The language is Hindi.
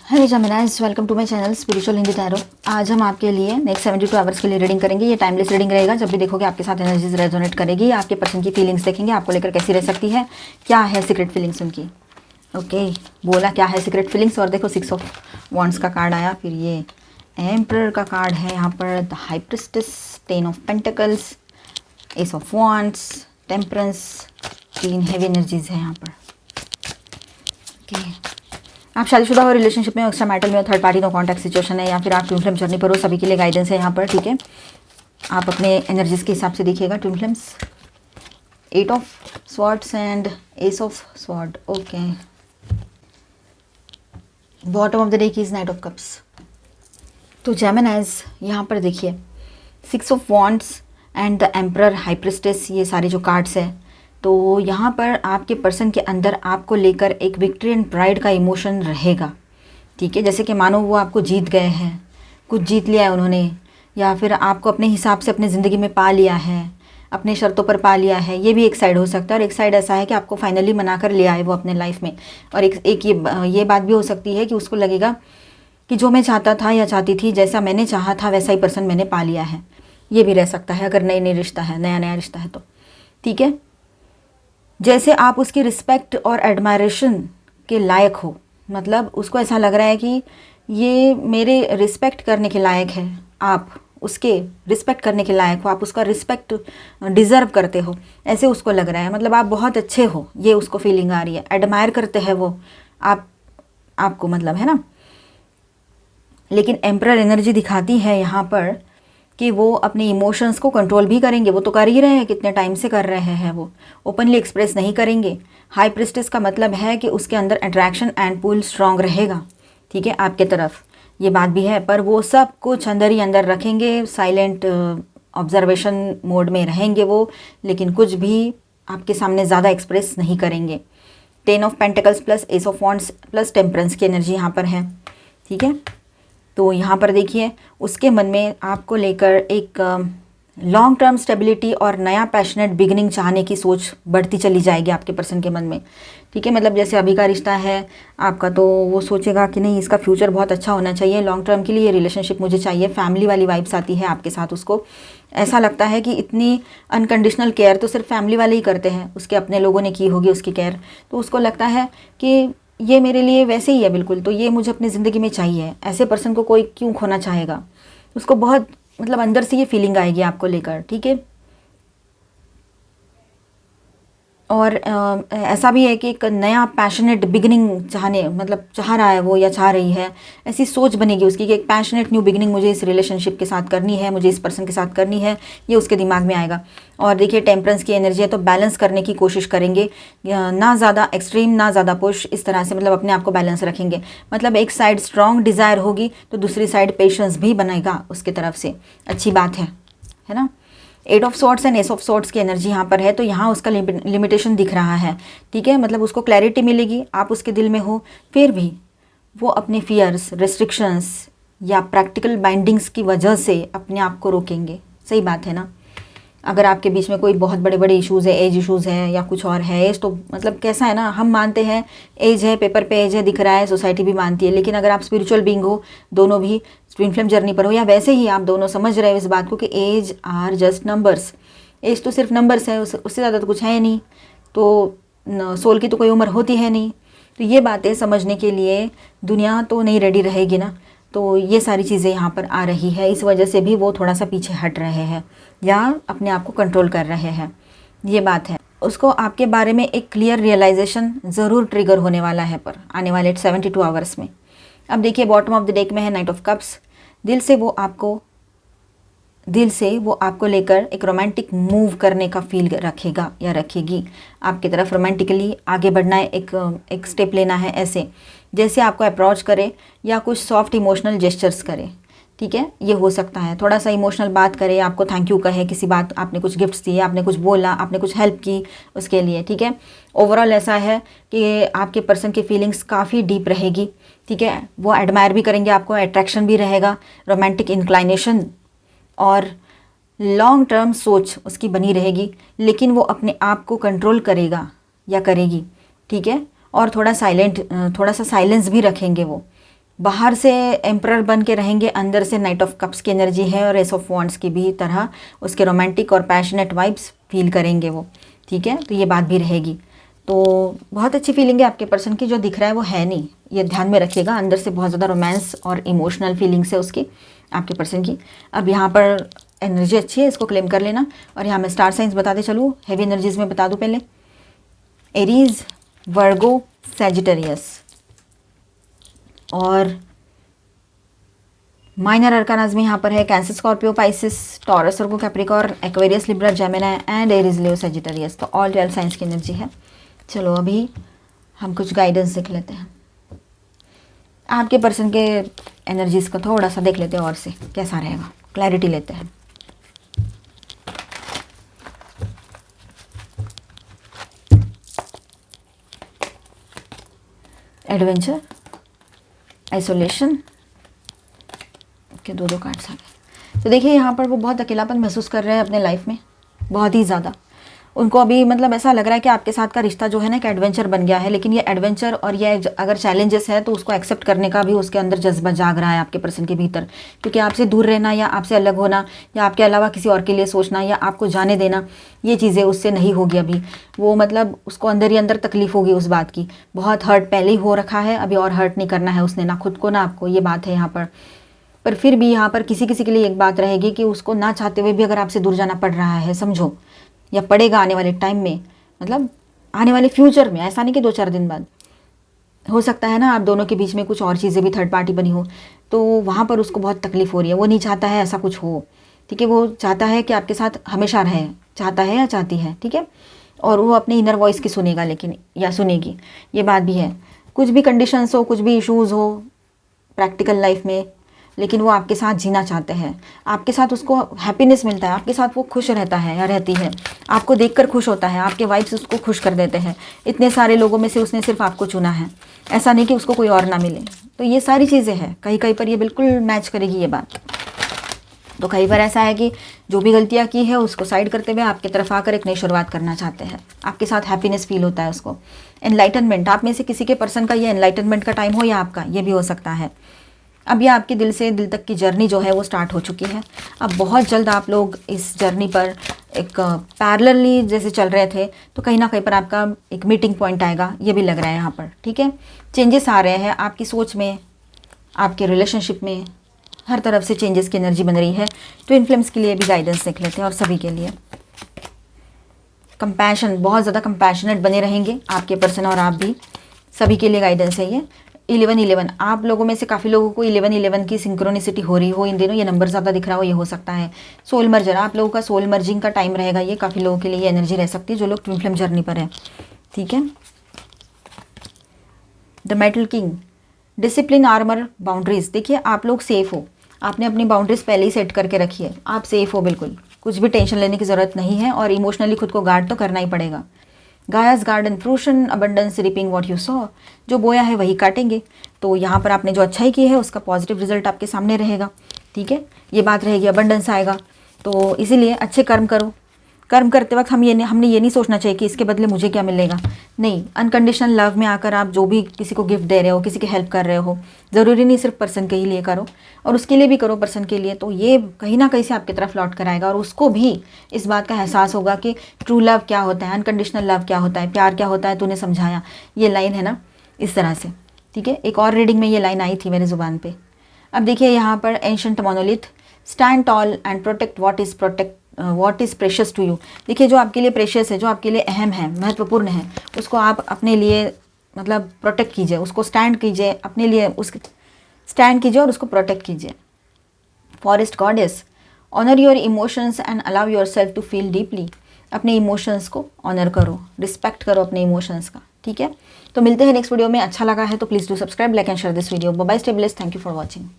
Hello Geminis, welcome to my channel spiritual Hindi tarot. आज हम आपके लिए नेक्स्ट 72 आवर्स के लिए रीडिंग करेंगे। ये टाइमलेस रीडिंग रहेगा। जब भी देखोगे आपके साथ एनर्जीज रेजोनेट करेगी। आपके पर्सन की फीलिंग्स देखेंगे, आपको लेकर कैसी रह सकती है, क्या है सीक्रेट फीलिंग्स उनकी। ओके, बोला क्या है सीक्रेट फीलिंग्स। और देखो 6 ऑफ वॉन्ड्स का कार्ड आया, फिर ये एम्परर का कार्ड है यहाँ पर, the high priestess, 10 of pentacles, S of wands, temperance. 3 heavy energies है यहाँ पर। ओके, आप शादीशुदा हो, रिलेशनशिप में हो, एक्स्ट्रा मैरिटल में हो, third party no contact situation है, या फिर आप ट्विन फ्लेम जर्नी पर हो, सभी के लिए गाइडेंस है यहाँ पर। ठीक है, आप अपने एनर्जीज के हिसाब से देखिएगा। Twin flames, 8 of swords and S of sword. Okay, bottom of the deck is night of cups. तो जेमिनाइज यहाँ पर देखिए 6 of wands and the emperor, high priestess, ये सारे जो कार्ड्स हैं। तो यहाँ पर आपके पर्सन के अंदर आपको लेकर एक विक्ट्री एंड प्राइड का इमोशन रहेगा। ठीक है, जैसे कि मानो वो आपको जीत गए हैं, कुछ जीत लिया है उन्होंने, या फिर आपको अपने हिसाब से अपनी ज़िंदगी में पा लिया है, अपने शर्तों पर पा लिया है। ये भी एक साइड हो सकता है। और एक साइड ऐसा है कि आपको फाइनली मना कर ले आए वो अपने लाइफ में। और एक ये बात भी हो सकती है कि उसको लगेगा कि जो मैं चाहता था या चाहती थी, जैसा मैंने चाहा था वैसा ही पर्सन मैंने पा लिया है। ये भी रह सकता है अगर नई रिश्ता है, नया रिश्ता है तो। ठीक है, जैसे आप उसकी रिस्पेक्ट और एडमायरेशन के लायक हो, मतलब उसको ऐसा लग रहा है कि ये मेरे रिस्पेक्ट करने के लायक है, आप उसके रिस्पेक्ट करने के लायक हो, आप उसका रिस्पेक्ट डिज़र्व करते हो, ऐसे उसको लग रहा है। मतलब आप बहुत अच्छे हो, ये उसको फीलिंग आ रही है। एडमायर करते हैं वो आपको, मतलब है ना। लेकिन एम्परर एनर्जी दिखाती है यहाँ पर कि वो अपने इमोशंस को कंट्रोल भी करेंगे। वो तो कर ही रहे हैं, कितने टाइम से कर रहे हैं। वो ओपनली एक्सप्रेस नहीं करेंगे। हाई प्रिस्टेस का मतलब है कि उसके अंदर अट्रैक्शन एंड पुल स्ट्रांग रहेगा। ठीक है, आपके तरफ ये बात भी है, पर वो सब कुछ अंदर ही अंदर रखेंगे। साइलेंट ऑब्जर्वेशन मोड में रहेंगे वो, लेकिन कुछ भी आपके सामने ज़्यादा एक्सप्रेस नहीं करेंगे। 10 of pentacles plus S of wands plus temperance की एनर्जी यहाँ पर है। ठीक है, तो यहाँ पर देखिए उसके मन में आपको लेकर एक लॉन्ग टर्म स्टेबिलिटी और नया पैशनेट बिगिनिंग चाहने की सोच बढ़ती चली जाएगी आपके पर्सन के मन में। ठीक है, मतलब जैसे अभी का रिश्ता है आपका, तो वो सोचेगा कि नहीं, इसका फ्यूचर बहुत अच्छा होना चाहिए, लॉन्ग टर्म के लिए रिलेशनशिप मुझे चाहिए। फैमिली वाली वाइब्स आती है आपके साथ। उसको ऐसा लगता है कि इतनी अनकंडीशनल केयर तो सिर्फ फैमिली वाले ही करते हैं, उसके अपने लोगों ने की होगी उसकी केयर। तो उसको लगता है कि ये मेरे लिए वैसे ही है बिल्कुल, तो ये मुझे अपनी ज़िंदगी में चाहिए। ऐसे पर्सन को कोई क्यों खोना चाहेगा। उसको बहुत, मतलब अंदर से ये फीलिंग आएगी आपको लेकर। ठीक है, और ऐसा भी है कि एक नया पैशनेट बिगिनिंग मतलब चाह रहा है वो, या चाह रही है। ऐसी सोच बनेगी उसकी कि एक पैशनेट न्यू बिगिनिंग मुझे इस रिलेशनशिप के साथ करनी है, मुझे इस पर्सन के साथ करनी है, ये उसके दिमाग में आएगा। और देखिए टेम्परेंस की एनर्जी है, तो बैलेंस करने की कोशिश करेंगे, ना ज़्यादा एक्सट्रीम ना ज़्यादा पुश, इस तरह से मतलब अपने आप को बैलेंस रखेंगे। मतलब एक साइड स्ट्रॉन्ग डिज़ायर होगी तो दूसरी साइड पेशेंस भी बनेगा उसके तरफ से। अच्छी बात है ना। 8 of swords and S of swords की एनर्जी यहाँ पर है, तो यहाँ उसका लिमिटेशन दिख रहा है। ठीक है, मतलब उसको क्लैरिटी मिलेगी, आप उसके दिल में हो, फिर भी वो अपने फियर्स, रेस्ट्रिक्शंस या प्रैक्टिकल बाइंडिंग्स की वजह से अपने आप को रोकेंगे। सही बात है ना। अगर आपके बीच में कोई बहुत बड़े इश्यूज़ है, एज इश्यूज़ है या कुछ और है, एज तो मतलब कैसा है ना, हम मानते हैं एज है, पेपर पे एज है, दिख रहा है, सोसाइटी भी मानती है। लेकिन अगर आप स्पिरिचुअल बीइंग हो, दोनों भी ट्विन फ्लेम जर्नी पर हो, या वैसे ही आप दोनों समझ रहे हो इस बात को कि age are just numbers, age तो सिर्फ नंबर्स है, उससे ज़्यादा तो कुछ है नहीं। तो सोल की तो कोई उम्र होती है नहीं। तो ये बातें समझने के लिए दुनिया तो नहीं रेडी रहेगी ना। तो ये सारी चीज़ें यहाँ पर आ रही है, इस वजह से भी वो थोड़ा सा पीछे हट रहे हैं या अपने आप को कंट्रोल कर रहे हैं। ये बात है। उसको आपके बारे में एक क्लियर रियलाइजेशन ज़रूर ट्रिगर होने वाला है पर आने वाले 72 आवर्स में। अब देखिए बॉटम ऑफ द डेक में है नाइट ऑफ कप्स। दिल से वो आपको लेकर एक रोमांटिक मूव करने का फील रखेगा या रखेगी आपकी तरफ। रोमांटिकली आगे बढ़ना है, एक स्टेप लेना है, ऐसे जैसे आपको अप्रोच करे या कुछ सॉफ्ट इमोशनल जेस्चर्स करे। ठीक है, ये हो सकता है थोड़ा सा इमोशनल बात करे, आपको थैंक यू कहे, किसी बात, आपने कुछ गिफ्ट्स दिए, आपने कुछ बोला, आपने कुछ हेल्प की उसके लिए। ठीक है, ओवरऑल ऐसा है कि आपके पर्सन की फीलिंग्स काफ़ी डीप रहेगी। ठीक है, वो एडमायर भी करेंगे आपको, अट्रैक्शन भी रहेगा, रोमांटिक इंक्लाइनेशन और लॉन्ग टर्म सोच उसकी बनी रहेगी। लेकिन वो अपने आप को कंट्रोल करेगा या करेगी। ठीक है, और थोड़ा सा साइलेंस भी रखेंगे वो। बाहर से एम्परर बन के रहेंगे, अंदर से नाइट ऑफ कप्स की एनर्जी है और एस ऑफ वॉन्ड्स की भी तरह उसके रोमांटिक और पैशनेट वाइब्स फील करेंगे वो, ठीक है। तो ये बात भी रहेगी। तो बहुत अच्छी फीलिंग है आपके पर्सन की, जो दिख रहा है वो है नहीं, ये ध्यान में रखिएगा। अंदर से बहुत ज़्यादा रोमांस और इमोशनल फीलिंग्स है उसकी, आपके पर्सन की। अब यहाँ पर एनर्जी अच्छी है, इसको क्लेम कर लेना। और यहाँ मैं स्टार साइंस बताते चलूँ, हैवी एनर्जीज में बता दूँ पहले। एरीज, वर्गो, सैजिटेरियस और माइनर अरकानाज में यहाँ पर है cancer, Scorpio, Pisces, taurus, Virgo, Capricorn, Aquarius, Libra, Gemini and Aries, Leo, Sagittarius. तो ऑल 12 साइंस की एनर्जी है। चलो अभी हम कुछ गाइडेंस देख लेते हैं, आपके पर्सन के एनर्जीज को थोड़ा सा देख लेते हैं और से कैसा रहेगा, क्लैरिटी लेते हैं। एडवेंचर, आइसोलेशन के दो कार्ड्स आ गए। तो देखिए यहाँ पर वो बहुत अकेलापन महसूस कर रहे हैं अपने लाइफ में, बहुत ही ज़्यादा। उनको अभी मतलब ऐसा लग रहा है कि आपके साथ का रिश्ता जो है ना, एक एडवेंचर बन गया है। लेकिन ये एडवेंचर और ये अगर चैलेंजेस है तो उसको एक्सेप्ट करने का भी उसके अंदर जज्बा जाग रहा है आपके पर्सन के भीतर। क्योंकि आपसे दूर रहना या आपसे अलग होना या आपके अलावा किसी और के लिए सोचना या आपको जाने देना, ये चीज़ें उससे नहीं होगी अभी। वो मतलब उसको अंदर ही अंदर तकलीफ होगी उस बात की। बहुत हर्ट पहले ही हो रखा है, अभी और हर्ट नहीं करना है उसने, ना खुद को ना आपको, ये बात है यहाँ पर फिर भी यहाँ पर किसी किसी के लिए एक बात रहेगी कि उसको ना चाहते हुए भी अगर आपसे दूर जाना पड़ रहा है, समझो, या पड़ेगा आने वाले टाइम में, मतलब आने वाले फ्यूचर में, ऐसा नहीं कि 2-4 दिन बाद। हो सकता है ना आप दोनों के बीच में कुछ और चीज़ें भी थर्ड पार्टी बनी हो, तो वहाँ पर उसको बहुत तकलीफ हो रही है। वो नहीं चाहता है ऐसा कुछ हो, ठीक है। वो चाहता है कि आपके साथ हमेशा रहे, चाहता है या चाहती है, ठीक है। और वो अपने इनर वॉइस की सुनेगा, लेकिन या सुनेगी, ये बात भी है। कुछ भी कंडीशंस हो, कुछ भी इश्यूज़ हो प्रैक्टिकल लाइफ में, लेकिन वो आपके साथ जीना चाहते हैं। आपके साथ उसको हैप्पीनेस मिलता है, आपके साथ वो खुश रहता है या रहती है, आपको देखकर खुश होता है, आपके वाइब्स उसको खुश कर देते हैं। इतने सारे लोगों में से उसने सिर्फ आपको चुना है, ऐसा नहीं कि उसको कोई और ना मिले। तो ये सारी चीज़ें हैं, कहीं कहीं पर ये बिल्कुल मैच करेगी ये बात। तो कई बार ऐसा है कि जो भी गलतियाँ की है उसको साइड करते हुए आपकी तरफ आकर एक नई शुरुआत करना चाहते हैं। आपके साथ हैप्पीनेस फील होता है उसको। एनलाइटनमेंट, आप में से किसी के पर्सन का ये एनलाइटनमेंट का टाइम हो या आपका, ये भी हो सकता है। अब ये आपके दिल से दिल तक की जर्नी जो है वो स्टार्ट हो चुकी है। अब बहुत जल्द आप लोग इस जर्नी पर एक पैरेलली जैसे चल रहे थे, तो कहीं ना कहीं पर आपका एक मीटिंग पॉइंट आएगा, ये भी लग रहा है यहाँ पर, ठीक है। चेंजेस आ रहे हैं आपकी सोच में, आपके रिलेशनशिप में, हर तरफ से चेंजेस की एनर्जी बन रही है। तो इन्फ्लुएंस के लिए भी गाइडेंस देख लेते हैं और सभी के लिए। कंपैशन, बहुत ज़्यादा कंपैशनेट बने रहेंगे आपके पर्सन और आप भी, सभी के लिए गाइडेंस है ये। 11-11, आप लोगों में से काफ़ी लोगों को 11-11 की सिंक्रोनिसिटी हो रही हो इन दिनों, ये नंबर ज़्यादा दिख रहा हो, ये हो सकता है। सोल मर्जर, आप लोगों का सोल मर्जिंग का टाइम रहेगा ये, काफ़ी लोगों के लिए ये एनर्जी रह सकती है जो लोग ट्विन फ्लेम जर्नी पर है, ठीक है। The metal king, discipline, armour, boundaries. देखिए आप लोग सेफ हो, आपने अपनी बाउंड्रीज पहले ही सेट करके रखी है, आप सेफ हो बिल्कुल, कुछ भी टेंशन लेने की ज़रूरत नहीं है। और इमोशनली खुद को गार्ड तो करना ही पड़ेगा। Gaia's garden, fruition, abundance, reaping what you sow, जो बोया है वही काटेंगे। तो यहाँ पर आपने जो अच्छाई की है उसका पॉजिटिव रिजल्ट आपके सामने रहेगा, ठीक है। ये बात रहेगी, अबंडेंस आएगा। तो इसीलिए अच्छे कर्म करो। कर्म करते वक्त हमने ये नहीं सोचना चाहिए कि इसके बदले मुझे क्या मिलेगा, नहीं। अनकंडीशनल लव में आकर आप जो भी किसी को गिफ्ट दे रहे हो, किसी की हेल्प कर रहे हो, ज़रूरी नहीं सिर्फ पर्सन के ही लिए करो, और उसके लिए भी करो, पर्सन के लिए। तो ये कहीं ना कहीं से आपकी तरफ लौट कर आएगा और उसको भी इस बात का एहसास होगा कि ट्रू लव क्या होता है, अनकंडीशनल लव क्या होता है, प्यार क्या होता है, तूने समझाया। ये लाइन है ना, इस तरह से, ठीक है। एक और रीडिंग में ये लाइन आई थी मेरे ज़ुबान पे। अब देखिए यहाँ पर ancient monolith, stand tall and protect what is precious to you. देखिए जो आपके लिए प्रेशियस है, जो आपके लिए अहम है, महत्वपूर्ण है, उसको आप अपने लिए मतलब प्रोटेक्ट कीजिए, उसको स्टैंड कीजिए, अपने लिए उसके स्टैंड कीजिए और उसको प्रोटेक्ट कीजिए। Forest goddess, honour your emotions and allow yourself to feel deeply. अपने इमोशंस को ऑनर करो, रिस्पेक्ट करो अपने इमोशंस का, ठीक है। तो मिलते हैं नेक्स्ट वीडियो में। अच्छा लगा है तो please do subscribe, like and share this video. Bye bye, stay blessed, thank you for watching.